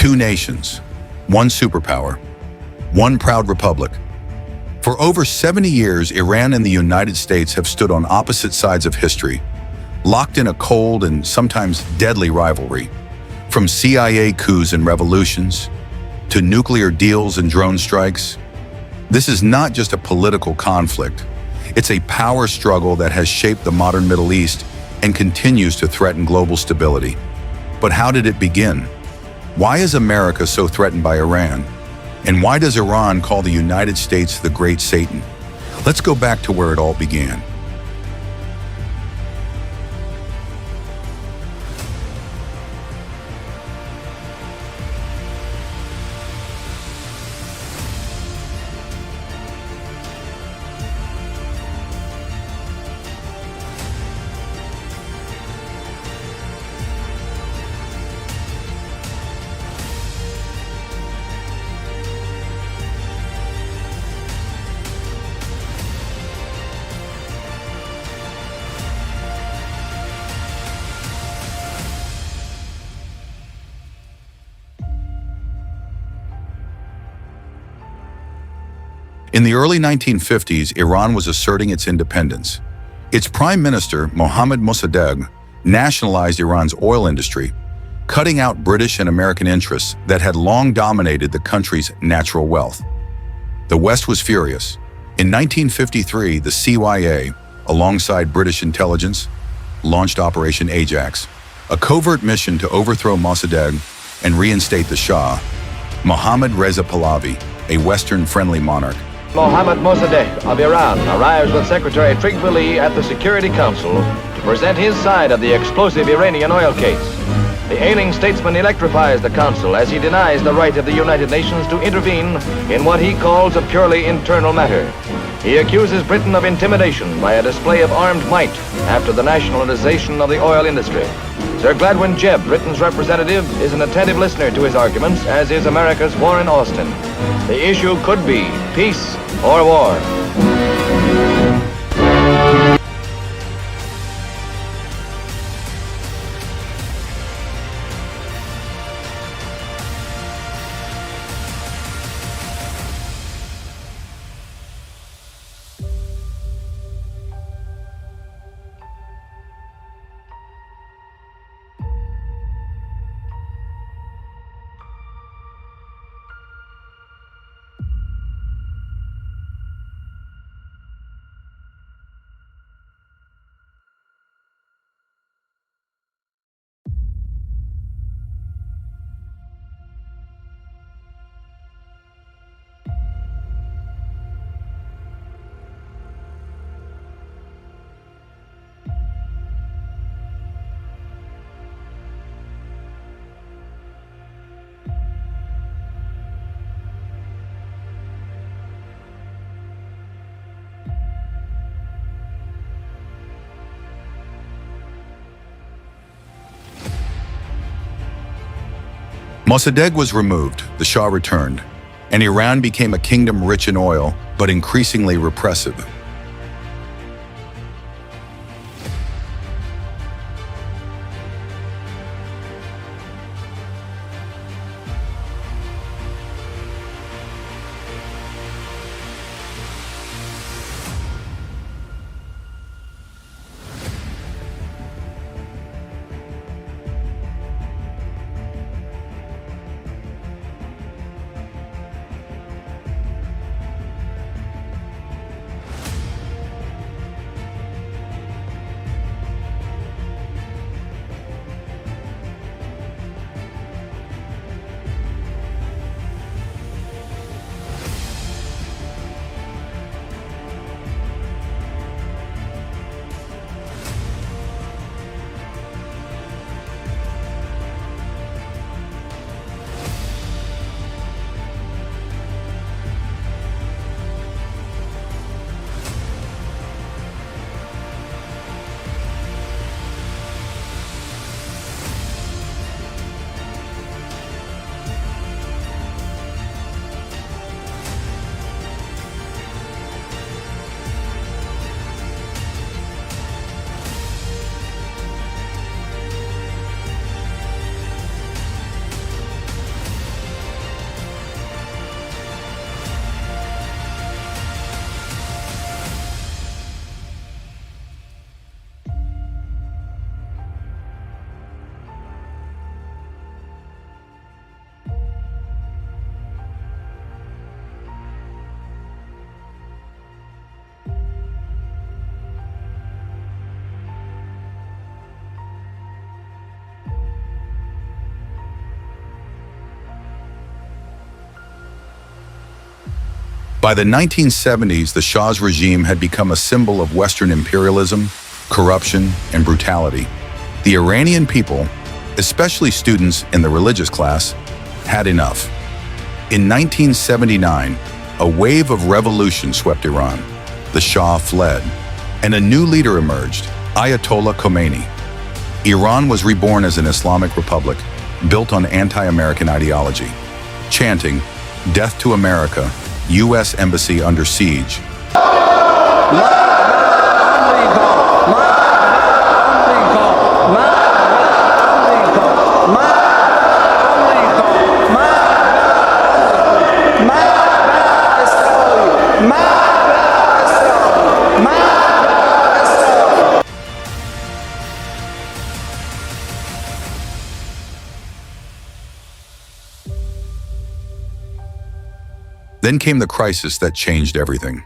Two nations, one superpower, one proud republic. For over 70 years, Iran and the United States have stood on opposite sides of history, locked in a cold and sometimes deadly rivalry. From CIA coups and revolutions to nuclear deals and drone strikes, this is not just a political conflict. It's a power struggle that has shaped the modern Middle East and continues to threaten global stability. But how did it begin? Why is America so threatened by Iran? And why does Iran call the United States the Great Satan? Let's go back to where it all began. In the early 1950s, Iran was asserting its independence. Its prime minister, Mohammad Mossadegh, nationalized Iran's oil industry, cutting out British and American interests that had long dominated the country's natural wealth. The West was furious. In 1953, the CIA, alongside British intelligence, launched Operation Ajax, a covert mission to overthrow Mossadegh and reinstate the Shah, Mohammad Reza Pahlavi, a Western-friendly monarch. Mohammad Mossadegh of Iran arrives with Secretary Trinquili at the Security Council to present his side of the explosive Iranian oil case. The ailing statesman electrifies the council as he denies the right of the United Nations to intervene in what he calls a purely internal matter. He accuses Britain of intimidation by a display of armed might after the nationalization of the oil industry. Sir Gladwin Jebb, Britain's representative, is an attentive listener to his arguments, as is America's Warren Austin. The issue could be peace or war. Mossadegh was removed, the Shah returned, and Iran became a kingdom rich in oil, but increasingly repressive. By the 1970s, the Shah's regime had become a symbol of Western imperialism, corruption, and brutality. The Iranian people, especially students in the religious class, had enough. In 1979, a wave of revolution swept Iran. The Shah fled, and a new leader emerged, Ayatollah Khomeini. Iran was reborn as an Islamic republic, built on anti-American ideology. Chanting, "Death to America, U.S. Embassy under siege." Then came the crisis that changed everything.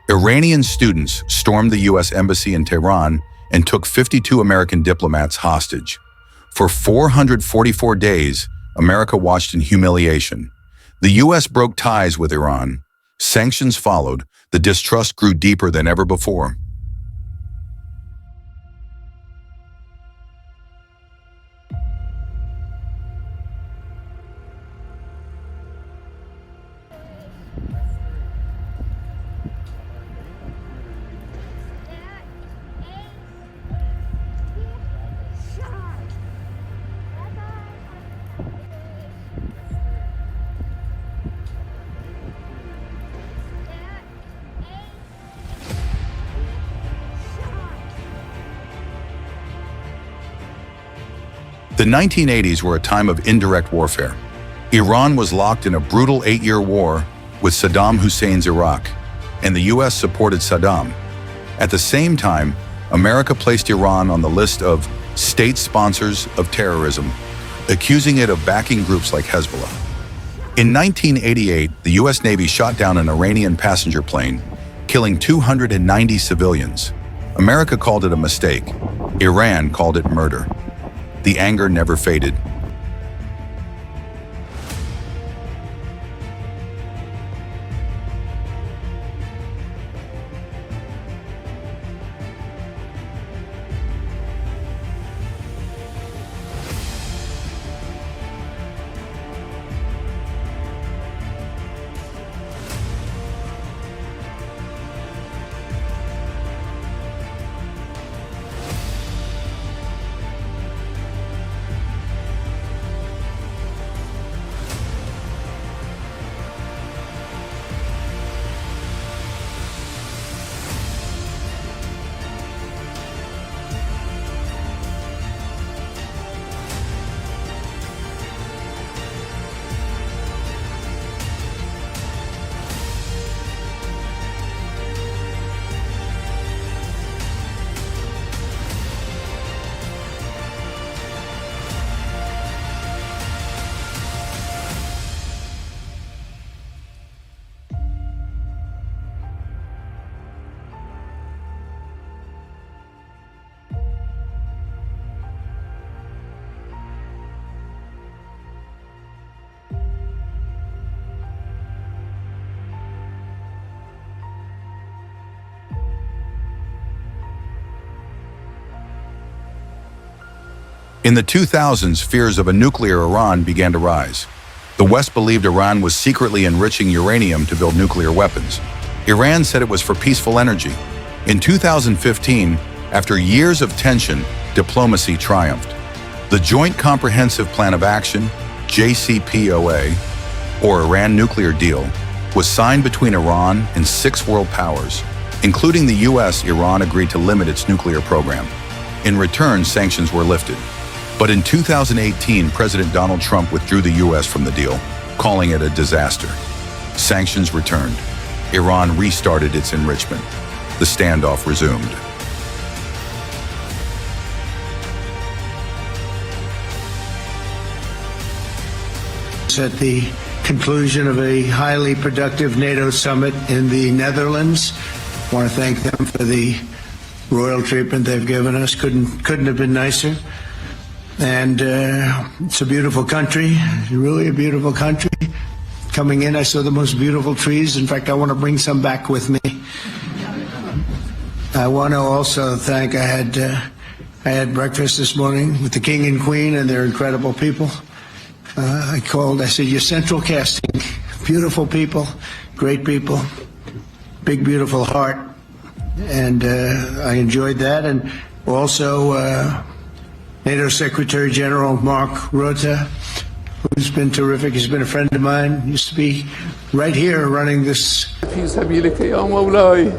Iranian students stormed the U.S. Embassy in Tehran and took 52 American diplomats hostage. For 444 days, America watched in humiliation. The U.S. broke ties with Iran. Sanctions followed. The distrust grew deeper than ever before. The 1980s were a time of indirect warfare. Iran was locked in a brutal 8-year war with Saddam Hussein's Iraq, and the U.S. supported Saddam. At the same time, America placed Iran on the list of state sponsors of terrorism, accusing it of backing groups like Hezbollah. In 1988, the U.S. Navy shot down an Iranian passenger plane, killing 290 civilians. America called it a mistake. Iran called it murder. The anger never faded. In the 2000s, fears of a nuclear Iran began to rise. The West believed Iran was secretly enriching uranium to build nuclear weapons. Iran said it was for peaceful energy. In 2015, after years of tension, diplomacy triumphed. The Joint Comprehensive Plan of Action, JCPOA, or Iran Nuclear Deal, was signed between Iran and 6 world powers. Including the US, Iran agreed to limit its nuclear program. In return, sanctions were lifted. But in 2018, President Donald Trump withdrew the U.S. from the deal, calling it a disaster. Sanctions returned. Iran restarted its enrichment. The standoff resumed. At the conclusion of a highly productive NATO summit in the Netherlands, I want to thank them for the royal treatment they've given us. Couldn't have been nicer. And it's a beautiful country, really a beautiful country. coming in, I saw the most beautiful trees. In fact, I want to bring some back with me. I want to also thank, I had breakfast this morning with the King and Queen, and they're incredible people. I said, you're central casting. Beautiful people, great people, big, beautiful heart. And I enjoyed that. And also NATO Secretary General Mark Rutte, who's been terrific. He's been a friend of mine. Used to be right here running this. في سبيلك يا مولاي.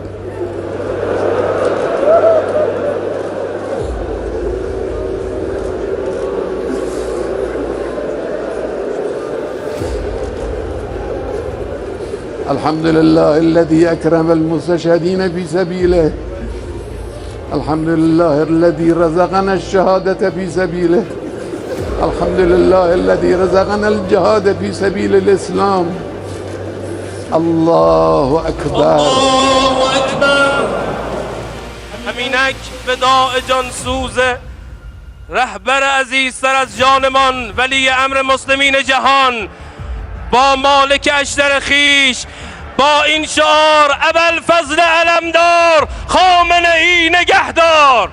الحمد لله الذي أكرم المستشهدين في سبيله. الحمد لله الذي رزقنا الشهادة في سبيله. الحمد لله الذي رزقنا الجهاد في سبيل الإسلام. الله أكبر. الله أكبر. همینک فداء جانسوز رهبر عزیزتر از جانمان ولی امر مسلمین جهان با مالک اشتر خیش با این شعار ابوالفضل علمدار خامنه ای نگهدار.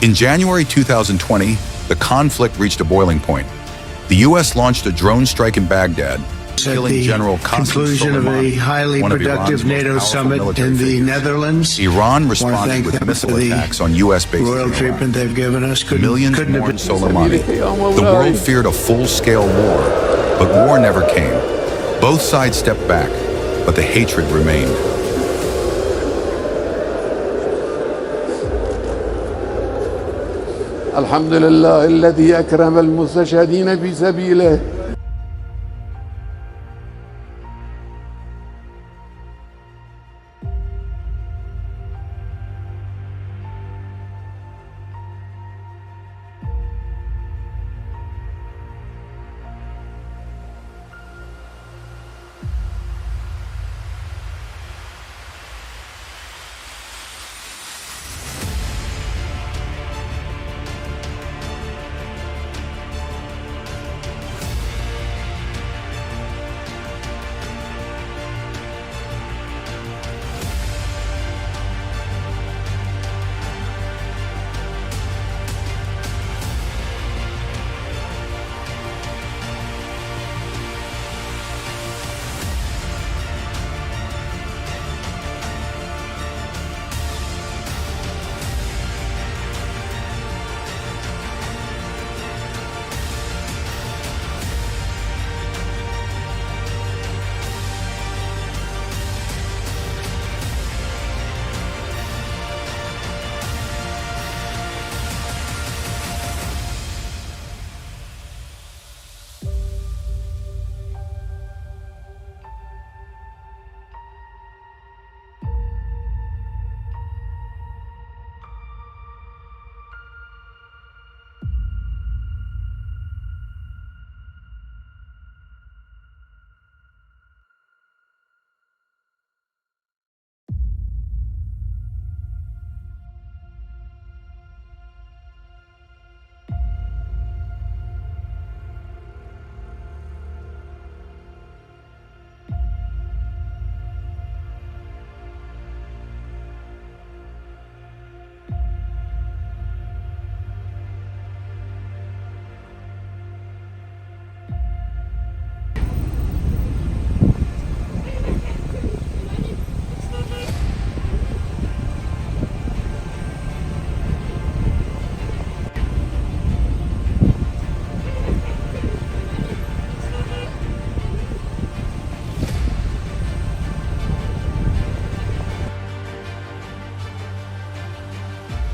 In January 2020, the conflict reached a boiling point. The U.S. launched a drone strike in Baghdad, killing General Qasem Conclusion of a Soleimani, highly one of productive Iran's most NATO powerful summit military in the figures. Netherlands. Iran responded thank with them missile for the attacks on U.S. bases royal in Iraq. treatment they've given us. Millions couldn't have mourned been. Soleimani. The world feared a full-scale war, but war never came. Both sides stepped back, but the hatred remained. الحمد لله الذي أكرم المستشهدين في سبيله.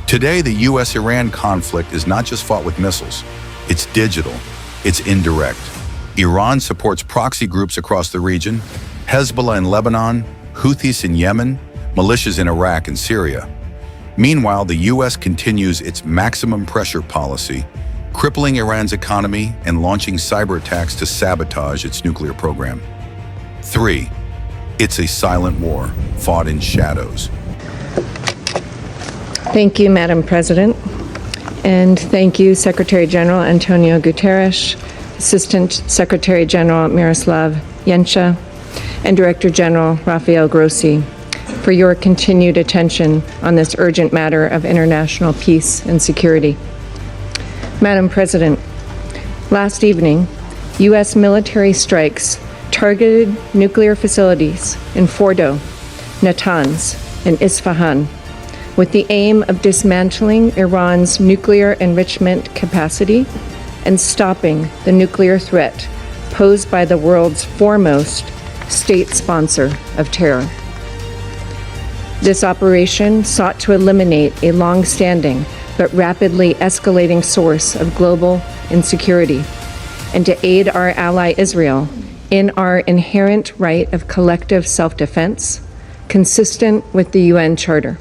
Today, the U.S.-Iran conflict is not just fought with missiles. It's digital. It's indirect. Iran supports proxy groups across the region, Hezbollah in Lebanon, Houthis in Yemen, militias in Iraq and Syria. Meanwhile, the U.S. continues its maximum pressure policy, crippling Iran's economy and launching cyber attacks to sabotage its nuclear program. 3. It's a silent war, fought in shadows. Thank you, Madam President. And thank you, Secretary General Antonio Guterres, Assistant Secretary General Miroslav Yensha, and Director General Rafael Grossi for your continued attention on this urgent matter of international peace and security. Madam President, last evening, U.S. military strikes targeted nuclear facilities in Fordo, Natanz, and Isfahan with the aim of dismantling Iran's nuclear enrichment capacity and stopping the nuclear threat posed by the world's foremost state sponsor of terror. This operation sought to eliminate a long-standing but rapidly escalating source of global insecurity and to aid our ally Israel in our inherent right of collective self-defense, consistent with the UN Charter.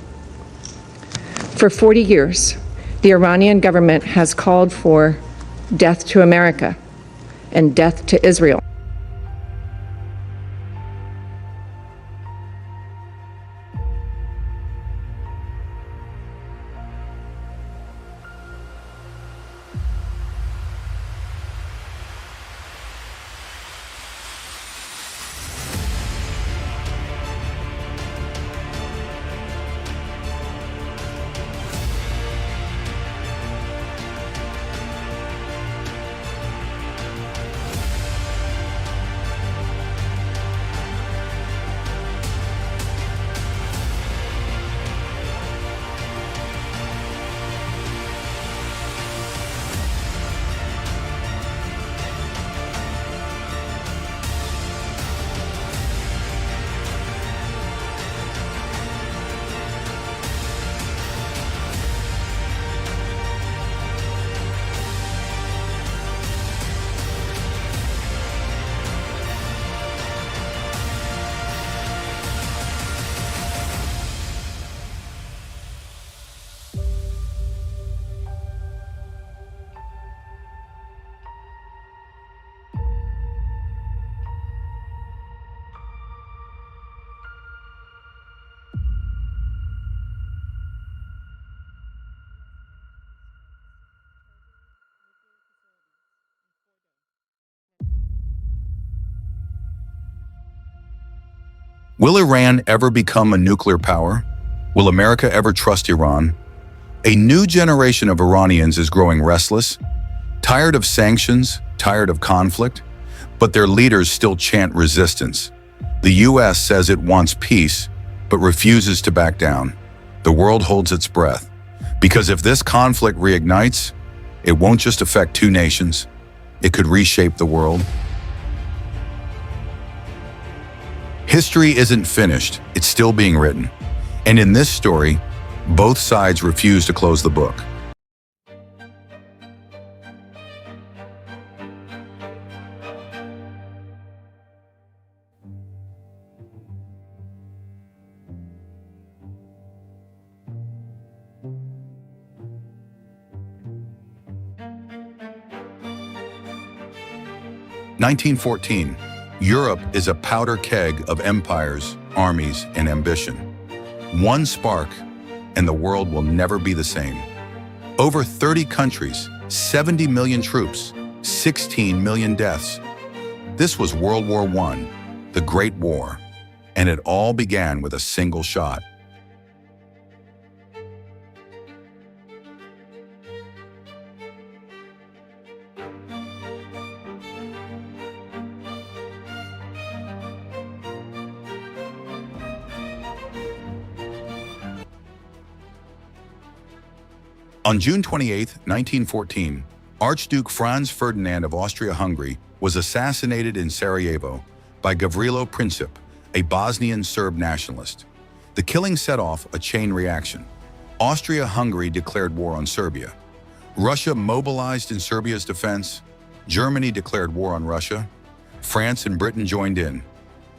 For 40 years, the Iranian government has called for death to America and death to Israel. Will Iran ever become a nuclear power? Will America ever trust Iran? A new generation of Iranians is growing restless, tired of sanctions, tired of conflict, but their leaders still chant resistance. The U.S. says it wants peace, but refuses to back down. The world holds its breath, because if this conflict reignites, it won't just affect two nations, it could reshape the world. History isn't finished, it's still being written. And in this story, both sides refuse to close the book. (1914). Europe is a powder keg of empires, armies, and ambition. One spark, and the world will never be the same. Over 30 countries, 70 million troops, 16 million deaths. This was World War I, the Great War, and it all began with a single shot. On June 28, 1914, Archduke Franz Ferdinand of Austria-Hungary was assassinated in Sarajevo by Gavrilo Princip, a Bosnian Serb nationalist. The killing set off a chain reaction. Austria-Hungary declared war on Serbia. Russia mobilized in Serbia's defense. Germany declared war on Russia. France and Britain joined in.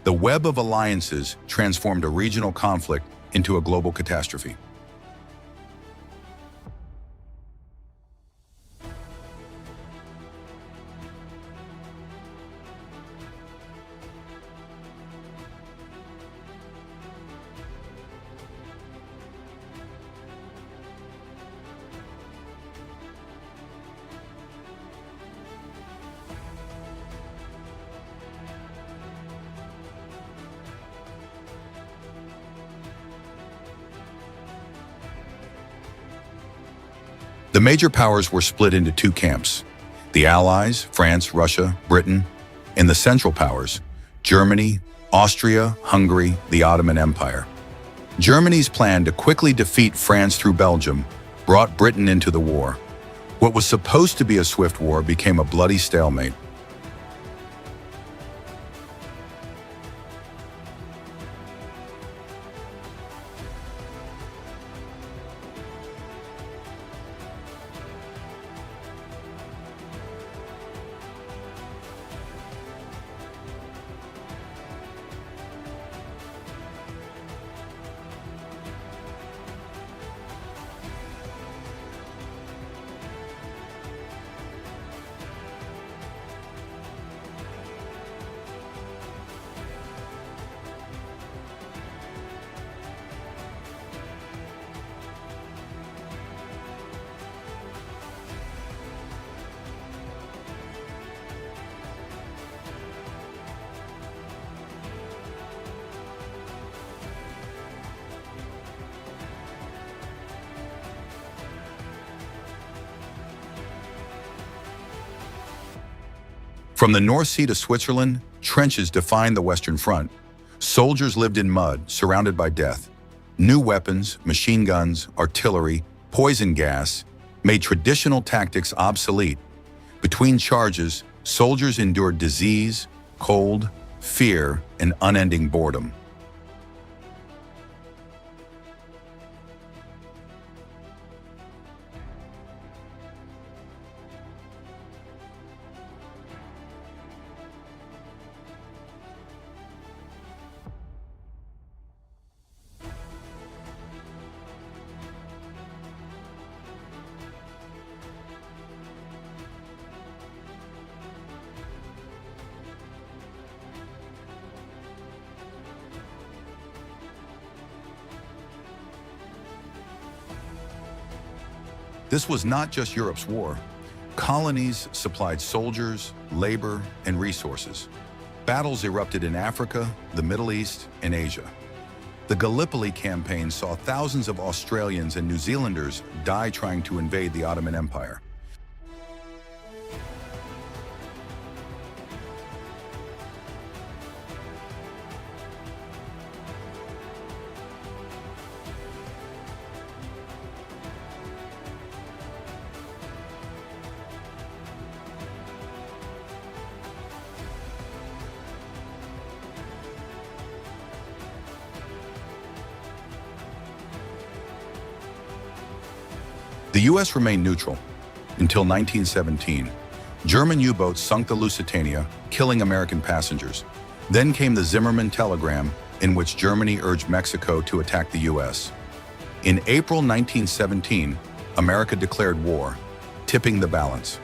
The web of alliances transformed a regional conflict into a global catastrophe. The major powers were split into two camps: the Allies, France, Russia, Britain, and the Central Powers, Germany, Austria, Hungary, the Ottoman Empire. Germany's plan to quickly defeat France through Belgium brought Britain into the war. What was supposed to be a swift war became a bloody stalemate. From the North Sea to Switzerland, trenches defined the Western Front. Soldiers lived in mud, surrounded by death. New weapons, machine guns, artillery, poison gas made traditional tactics obsolete. Between charges, soldiers endured disease, cold, fear, and unending boredom. This was not just Europe's war. Colonies supplied soldiers, labor, and resources. Battles erupted in Africa, the Middle East, and Asia. The Gallipoli campaign saw thousands of Australians and New Zealanders die trying to invade the Ottoman Empire. The U.S. remained neutral until 1917. German U-boats sunk the Lusitania, killing American passengers. Then came the Zimmermann telegram, in which Germany urged Mexico to attack the U.S. In April 1917, America declared war, tipping the balance.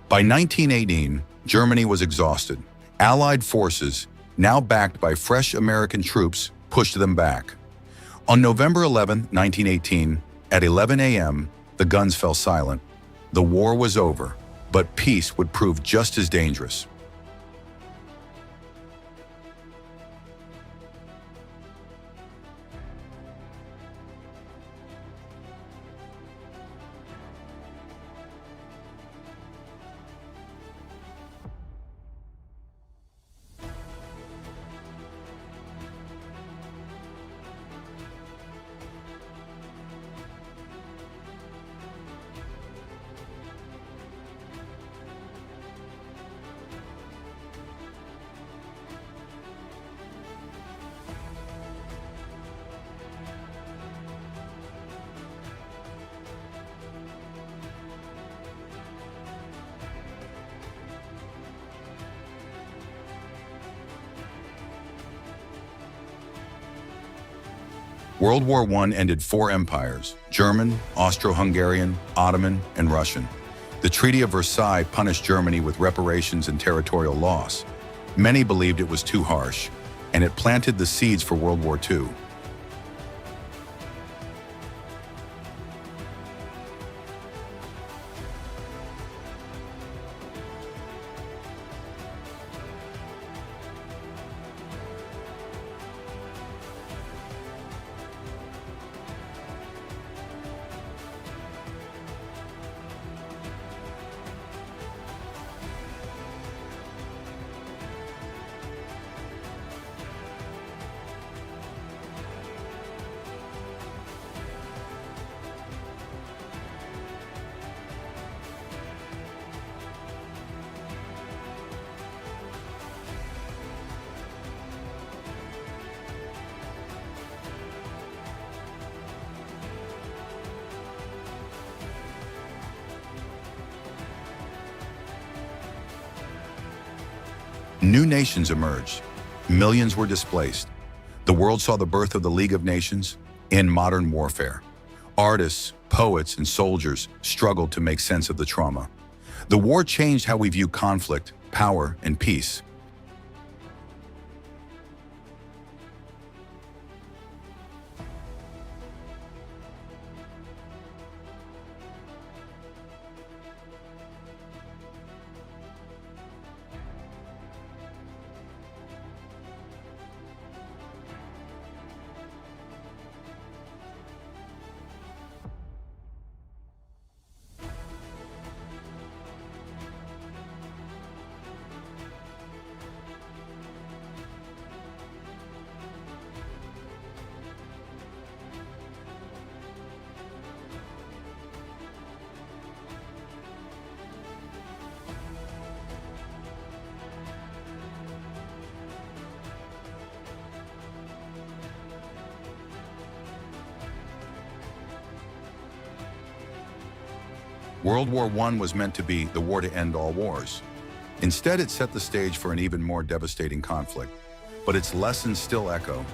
By 1918, Germany was exhausted. Allied forces, now backed by fresh American troops, pushed them back. On November 11, 1918, at 11 a.m., the guns fell silent. The war was over, but peace would prove just as dangerous. World War I ended 4 empires: German, Austro-Hungarian, Ottoman, and Russian. The Treaty of Versailles punished Germany with reparations and territorial loss. Many believed it was too harsh, and it planted the seeds for World War II. New nations emerged. Millions were displaced. The world saw the birth of the League of Nations in modern warfare. Artists, poets, and soldiers struggled to make sense of the trauma. The war changed how we view conflict, power, and peace. World War I was meant to be the war to end all wars. Instead, it set the stage for an even more devastating conflict. But its lessons still echo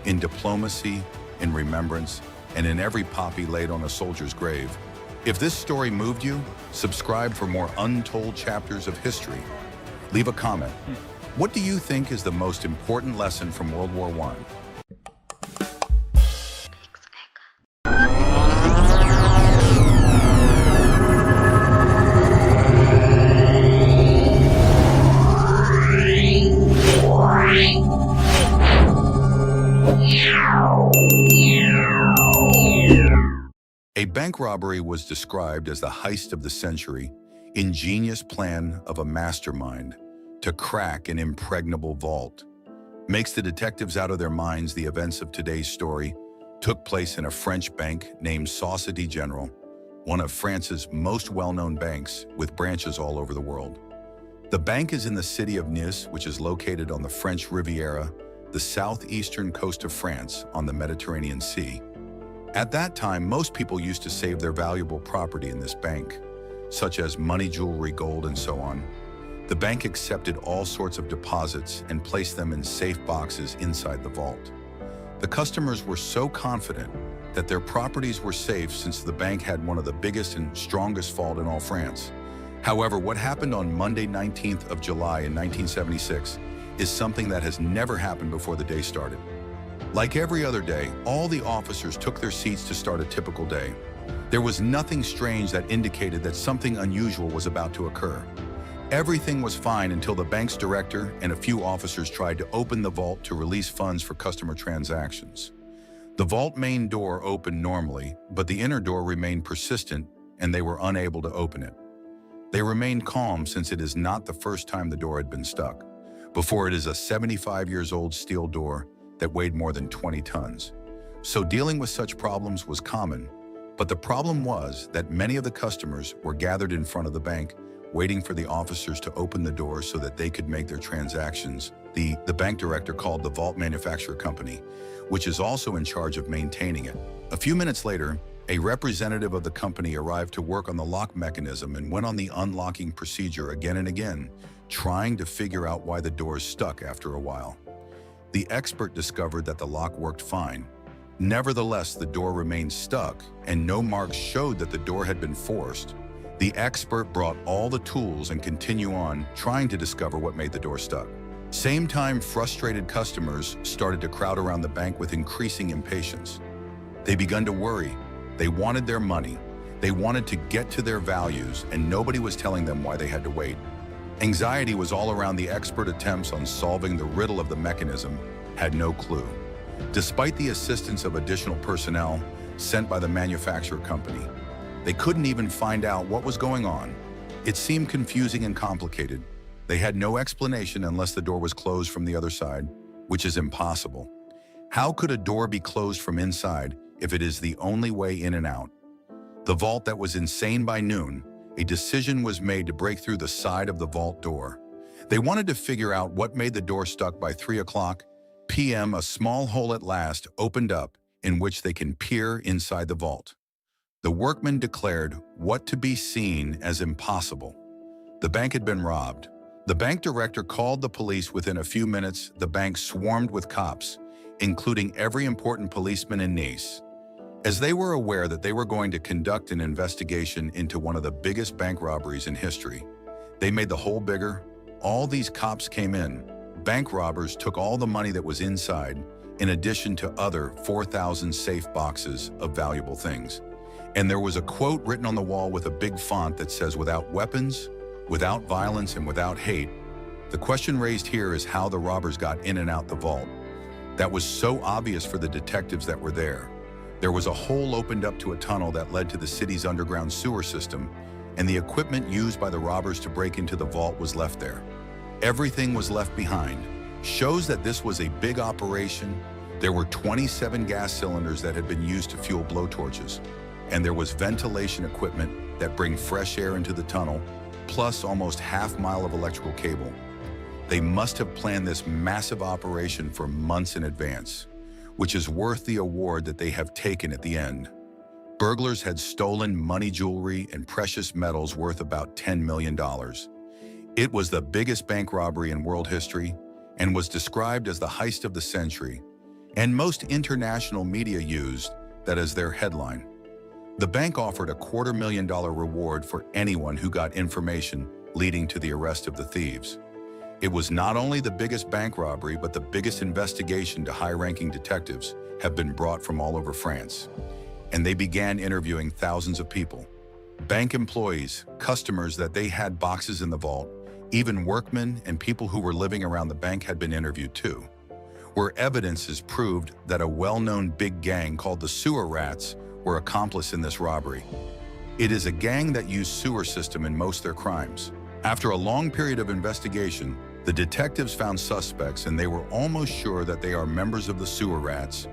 in diplomacy, in remembrance, and in every poppy laid on a soldier's grave. If this story moved you, subscribe for more untold chapters of history. Leave a comment. What do you think is the most important lesson from World War I? A bank robbery was described as the heist of the century, ingenious plan of a mastermind to crack an impregnable vault. Makes the detectives out of their minds. The events of today's story took place in a French bank named Société Générale, one of France's most well-known banks with branches all over the world. The bank is in the city of Nice, which is located on the French Riviera, the southeastern coast of France on the Mediterranean Sea. At that time, most people used to save their valuable property in this bank, such as money, jewelry, gold, and so on. The bank accepted all sorts of deposits and placed them in safe boxes inside the vault. The customers were so confident that their properties were safe since the bank had one of the biggest and strongest vaults in all France. However, what happened on Monday, 19th of July in 1976 is something that has never happened before the day started. Like every other day, all the officers took their seats to start a typical day. There was nothing strange that indicated that something unusual was about to occur. Everything was fine until the bank's director and a few officers tried to open the vault to release funds for customer transactions. The vault main door opened normally, but the inner door remained persistent and they were unable to open it. They remained calm since it is not the first time the door had been stuck. Before it is a 75-year-old steel door that weighed more than 20 tons. So dealing with such problems was common, but the problem was that many of the customers were gathered in front of the bank waiting for the officers to open the door so that they could make their transactions. The bank director called the vault manufacturer company, which is also in charge of maintaining it. A few minutes later, a representative of the company arrived to work on the lock mechanism and went on the unlocking procedure again and again, trying to figure out why the doors stuck after a while. The expert discovered that the lock worked fine. Nevertheless, the door remained stuck and no marks showed that the door had been forced. The expert brought all the tools and continued on trying to discover what made the door stuck. Same time, frustrated customers started to crowd around the bank with increasing impatience. They began to worry. They wanted their money. They wanted to get to their values, and nobody was telling them why they had to wait. Anxiety was all around. The expert attempts on solving the riddle of the mechanism had no clue. Despite the assistance of additional personnel sent by the manufacturer company, they couldn't even find out what was going on. It seemed confusing and complicated. They had no explanation unless the door was closed from the other side, which is impossible. How could a door be closed from inside if it is the only way in and out? The vault that was insane by noon, a decision was made to break through the side of the vault door. They wanted to figure out what made the door stuck. By 3:00 p.m., a small hole at last opened up in which they can peer inside the vault. The workmen declared what to be seen as impossible. The bank had been robbed. The bank director called the police. Within a few minutes, the bank swarmed with cops, including every important policeman in Nice. As they were aware that they were going to conduct an investigation into one of the biggest bank robberies in history, they made the hole bigger. All these cops came in. Bank robbers took all the money that was inside, in addition to other 4,000 safe boxes of valuable things. And there was a quote written on the wall with a big font that says, "Without weapons, without violence, and without hate." The question raised here is how the robbers got in and out the vault. That was so obvious for the detectives that were there. There was a hole opened up to a tunnel that led to the city's underground sewer system, and the equipment used by the robbers to break into the vault was left there. Everything was left behind. Shows that this was a big operation. There were 27 gas cylinders that had been used to fuel blowtorches, and there was ventilation equipment that bring fresh air into the tunnel, plus almost half-mile of electrical cable. They must have planned this massive operation for months in advance, which is worth the award that they have taken at the end. Burglars had stolen money, jewelry, and precious metals worth about $10 million. It was the biggest bank robbery in world history and was described as the heist of the century, and most international media used that as their headline. The bank offered a $250,000 reward for anyone who got information leading to the arrest of the thieves. It was not only the biggest bank robbery, but the biggest investigation to high-ranking detectives have been brought from all over France. And they began interviewing thousands of people. Bank employees, customers that they had boxes in the vault, even workmen and people who were living around the bank had been interviewed too. Where evidences proved that a well-known big gang called the Sewer Rats were accomplice in this robbery. It is a gang that used sewer system in most of their crimes. After a long period of investigation, the detectives found suspects and they were almost sure that they are members of the Sewer Rats,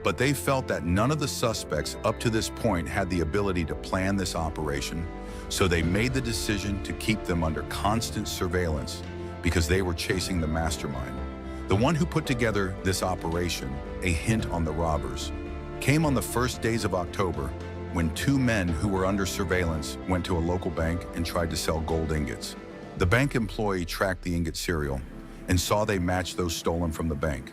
but they felt that none of the suspects up to this point had the ability to plan this operation, so they made the decision to keep them under constant surveillance because they were chasing the mastermind. The one who put together this operation, a hint on the robbers, came on the first days of October when two men who were under surveillance went to a local bank and tried to sell gold ingots. The bank employee tracked the ingot serial and saw they matched those stolen from the bank.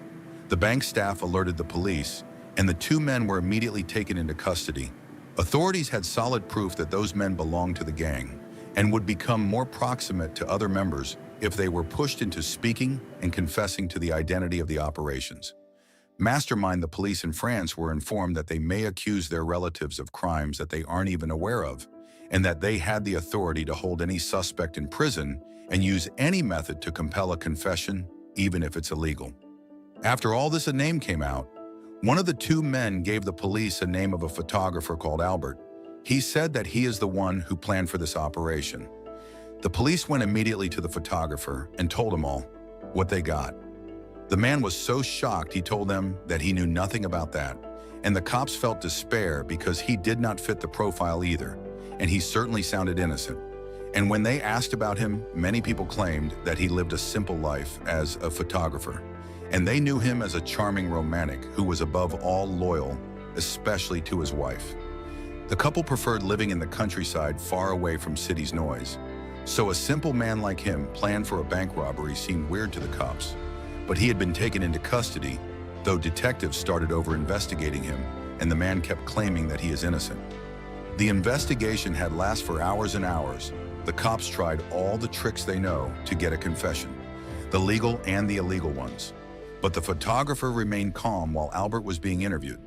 The bank staff alerted the police, and the two men were immediately taken into custody. Authorities had solid proof that those men belonged to the gang, and would become more proximate to other members if they were pushed into speaking and confessing to the identity of the operations. Mastermind, the police in France were informed that they may accuse their relatives of crimes that they aren't even aware of, and that they had the authority to hold any suspect in prison and use any method to compel a confession, even if it's illegal. After all this, a name came out. One of the two men gave the police a name of a photographer called Albert. He said that he is the one who planned for this operation. The police went immediately to the photographer and told him all what they got. The man was so shocked he told them that he knew nothing about that, and the cops felt despair because he did not fit the profile either, and he certainly sounded innocent. And when they asked about him, many people claimed that he lived a simple life as a photographer, and they knew him as a charming romantic who was above all loyal, especially to his wife. The couple preferred living in the countryside far away from city's noise, so a simple man like him planned for a bank robbery seemed weird to the cops. But he had been taken into custody, though detectives started over-investigating him, and the man kept claiming that he is innocent. The investigation had lasted for hours and hours. The cops tried all the tricks they know to get a confession, the legal and the illegal ones. But the photographer remained calm while Albert was being interviewed.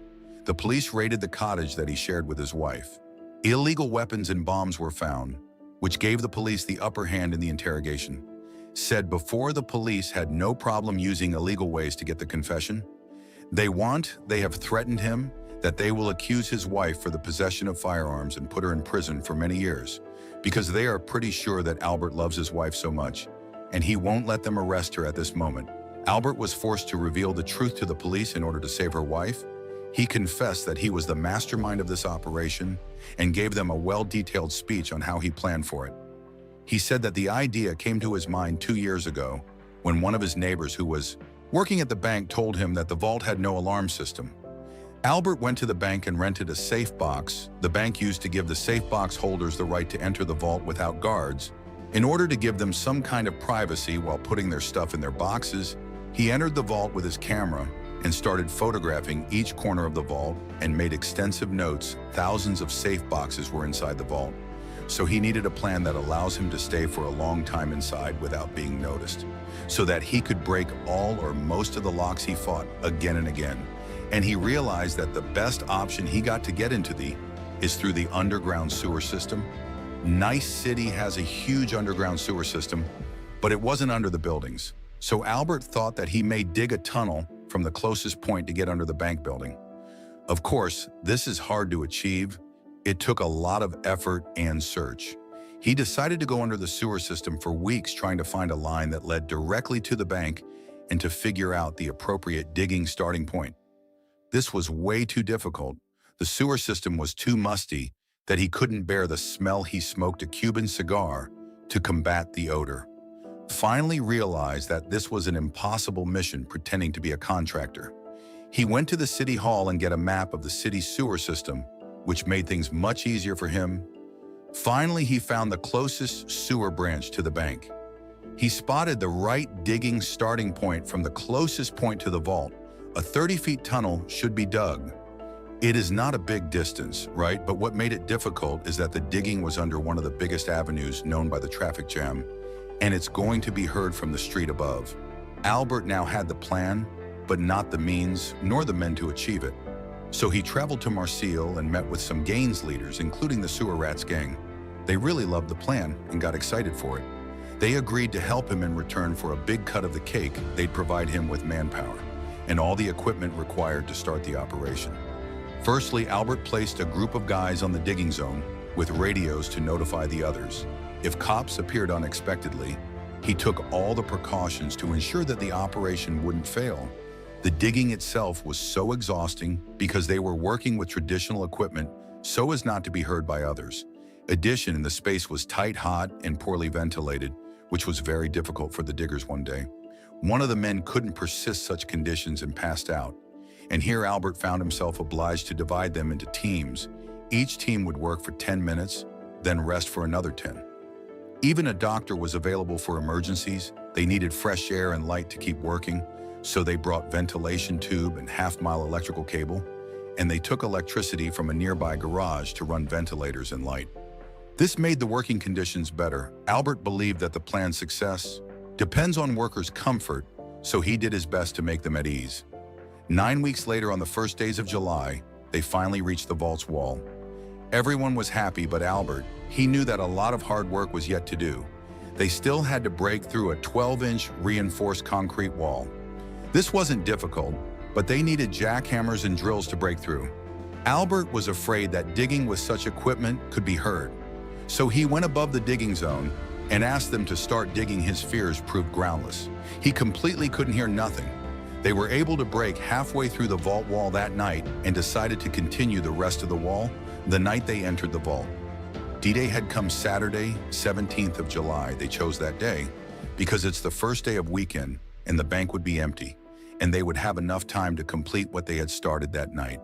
The police raided the cottage that he shared with his wife. Illegal weapons and bombs were found, which gave the police the upper hand in the interrogation. Said before, the police had no problem using illegal ways to get the confession. They have threatened him that they will accuse his wife for the possession of firearms and put her in prison for many years, because they are pretty sure that Albert loves his wife so much, and he won't let them arrest her at this moment. Albert was forced to reveal the truth to the police in order to save her wife. He confessed that he was the mastermind of this operation and gave them a well-detailed speech on how he planned for it. He said that the idea came to his mind 2 years ago when one of his neighbors who was working at the bank told him that the vault had no alarm system. Albert went to the bank and rented a safe box the bank used to give the safe box holders the right to enter the vault without guards. In order to give them some kind of privacy while putting their stuff in their boxes, he entered the vault with his camera and started photographing each corner of the vault and made extensive notes. Thousands of safe boxes were inside the vault, so he needed a plan that allows him to stay for a long time inside without being noticed, so that he could break all or most of the locks he fought again and again. And he realized that the best option he got to get into is through the underground sewer system. Nice City has a huge underground sewer system, but it wasn't under the buildings. So Albert thought that he may dig a tunnel from the closest point to get under the bank building. Of course, this is hard to achieve. It took a lot of effort and search. He decided to go under the sewer system for weeks trying to find a line that led directly to the bank and to figure out the appropriate digging starting point. This was way too difficult. The sewer system was too musty that he couldn't bear the smell. He smoked a Cuban cigar to combat the odor. Finally realized that this was an impossible mission, pretending to be a contractor. He went to the city hall and get a map of the city's sewer system, which made things much easier for him. Finally, he found the closest sewer branch to the bank. He spotted the right digging starting point from the closest point to the vault. A 30-foot tunnel should be dug. It is not a big distance, right? But what made it difficult is that the digging was under one of the biggest avenues known by the traffic jam, and it's going to be heard from the street above. Albert now had the plan, but not the means nor the men to achieve it. So he traveled to Marseille and met with some gangs leaders, including the Sewer Rats gang. They really loved the plan and got excited for it. They agreed to help him in return for a big cut of the cake. They'd provide him with manpower and all the equipment required to start the operation. Firstly, Albert placed a group of guys on the digging zone with radios to notify the others. If cops appeared unexpectedly, he took all the precautions to ensure that the operation wouldn't fail. The digging itself was so exhausting because they were working with traditional equipment so as not to be heard by others. Addition, the space was tight, hot, and poorly ventilated, which was very difficult for the diggers one day. One of the men couldn't persist such conditions and passed out. And here Albert found himself obliged to divide them into teams. Each team would work for 10 minutes, then rest for another 10. Even a doctor was available for emergencies. They needed fresh air and light to keep working, so they brought ventilation tube and half-mile electrical cable, and they took electricity from a nearby garage to run ventilators and light. This made the working conditions better. Albert believed that the plan's success depends on workers' comfort, so he did his best to make them at ease. 9 weeks later, on the first days of July, they finally reached the vault's wall. Everyone was happy but Albert. He knew that a lot of hard work was yet to do. They still had to break through a 12-inch reinforced concrete wall. This wasn't difficult, but they needed jackhammers and drills to break through. Albert was afraid that digging with such equipment could be heard. So he went above the digging zone and asked them to start digging. His fears proved groundless. He completely couldn't hear nothing. They were able to break halfway through the vault wall that night and decided to continue the rest of the wall the night they entered the vault. D-Day had come Saturday, 17th of July. They chose that day because it's the first day of weekend and the bank would be empty, and they would have enough time to complete what they had started that night.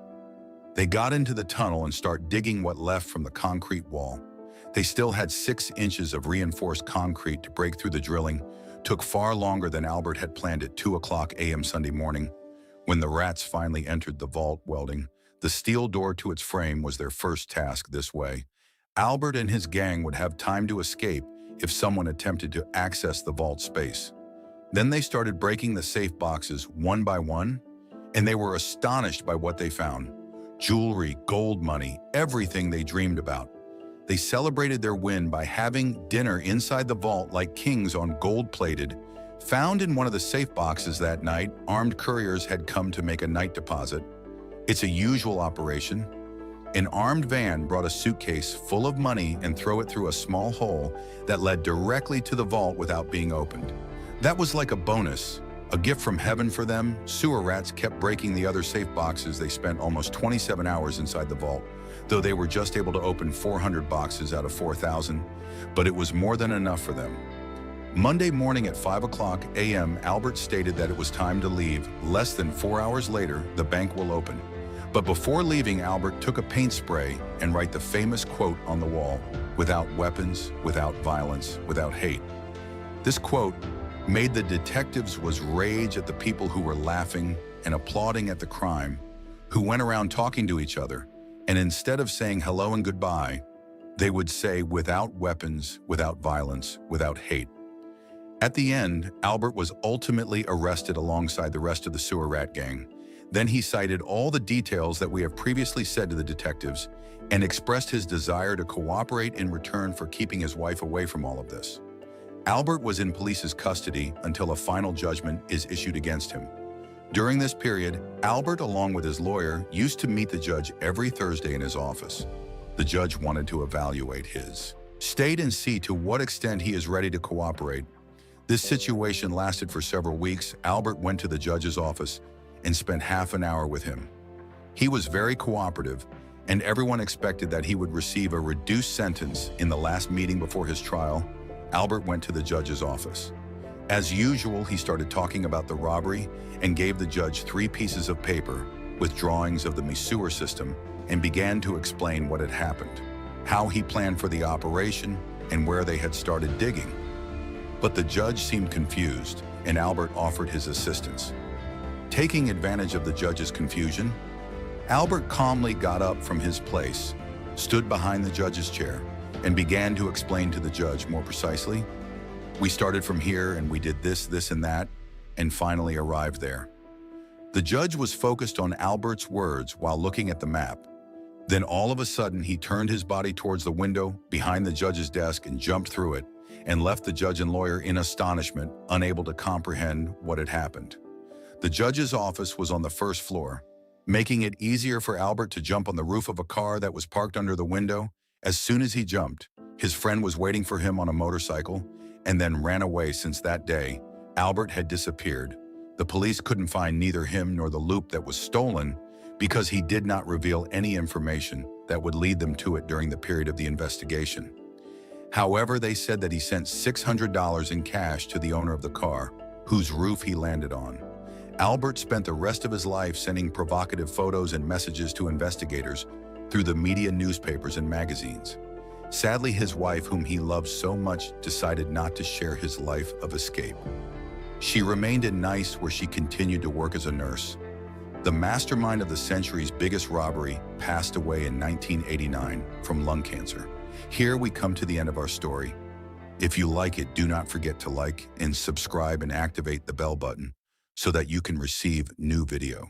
They got into the tunnel and started digging what left from the concrete wall. They still had 6 inches of reinforced concrete to break through. The drilling took far longer than Albert had planned at 2:00 a.m. Sunday morning. When the rats finally entered the vault, welding the steel door to its frame was their first task. This way, Albert and his gang would have time to escape if someone attempted to access the vault space. Then they started breaking the safe boxes one by one, and they were astonished by what they found. Jewelry, gold money, everything they dreamed about. They celebrated their win by having dinner inside the vault like kings on gold-plated. Found in one of the safe boxes that night, armed couriers had come to make a night deposit. It's a usual operation. An armed van brought a suitcase full of money and throw it through a small hole that led directly to the vault without being opened. That was like a bonus, a gift from heaven for them. Sewer rats kept breaking the other safe boxes. They spent almost 27 hours inside the vault, though they were just able to open 400 boxes out of 4,000, but it was more than enough for them. Monday morning at 5:00 a.m., Albert stated that it was time to leave. Less than 4 hours later, the bank will open. But before leaving, Albert took a paint spray and wrote the famous quote on the wall, "Without weapons, without violence, without hate." This quote made the detectives was rage at the people who were laughing and applauding at the crime, who went around talking to each other, and instead of saying hello and goodbye, they would say "without weapons, without violence, without hate." At the end, Albert was ultimately arrested alongside the rest of the sewer rat gang. Then he cited all the details that we have previously said to the detectives and expressed his desire to cooperate in return for keeping his wife away from all of this. Albert was in police's custody until a final judgment is issued against him. During this period, Albert, along with his lawyer, used to meet the judge every Thursday in his office. The judge wanted to evaluate his state and see to what extent he is ready to cooperate. This situation lasted for several weeks. Albert went to the judge's office and spent half an hour with him. He was very cooperative, and everyone expected that he would receive a reduced sentence. In the last meeting before his trial, Albert went to the judge's office. As usual, he started talking about the robbery and gave the judge 3 pieces of paper with drawings of the sewer system and began to explain what had happened, how he planned for the operation, and where they had started digging. But the judge seemed confused, and Albert offered his assistance. Taking advantage of the judge's confusion, Albert calmly got up from his place, stood behind the judge's chair, and began to explain to the judge more precisely. "We started from here and we did this, this, and that, and finally arrived there." The judge was focused on Albert's words while looking at the map. Then all of a sudden, he turned his body towards the window behind the judge's desk and jumped through it and left the judge and lawyer in astonishment, unable to comprehend what had happened. The judge's office was on the first floor, making it easier for Albert to jump on the roof of a car that was parked under the window. As soon as he jumped, his friend was waiting for him on a motorcycle and then ran away. Since that day, Albert had disappeared. The police couldn't find neither him nor the loop that was stolen because he did not reveal any information that would lead them to it during the period of the investigation. However, they said that he sent $600 in cash to the owner of the car, whose roof he landed on. Albert spent the rest of his life sending provocative photos and messages to investigators through the media, newspapers, and magazines. Sadly, his wife, whom he loved so much, decided not to share his life of escape. She remained in Nice, where she continued to work as a nurse. The mastermind of the century's biggest robbery passed away in 1989 from lung cancer. Here we come to the end of our story. If you like it, do not forget to like and subscribe and activate the bell button so that you can receive new video.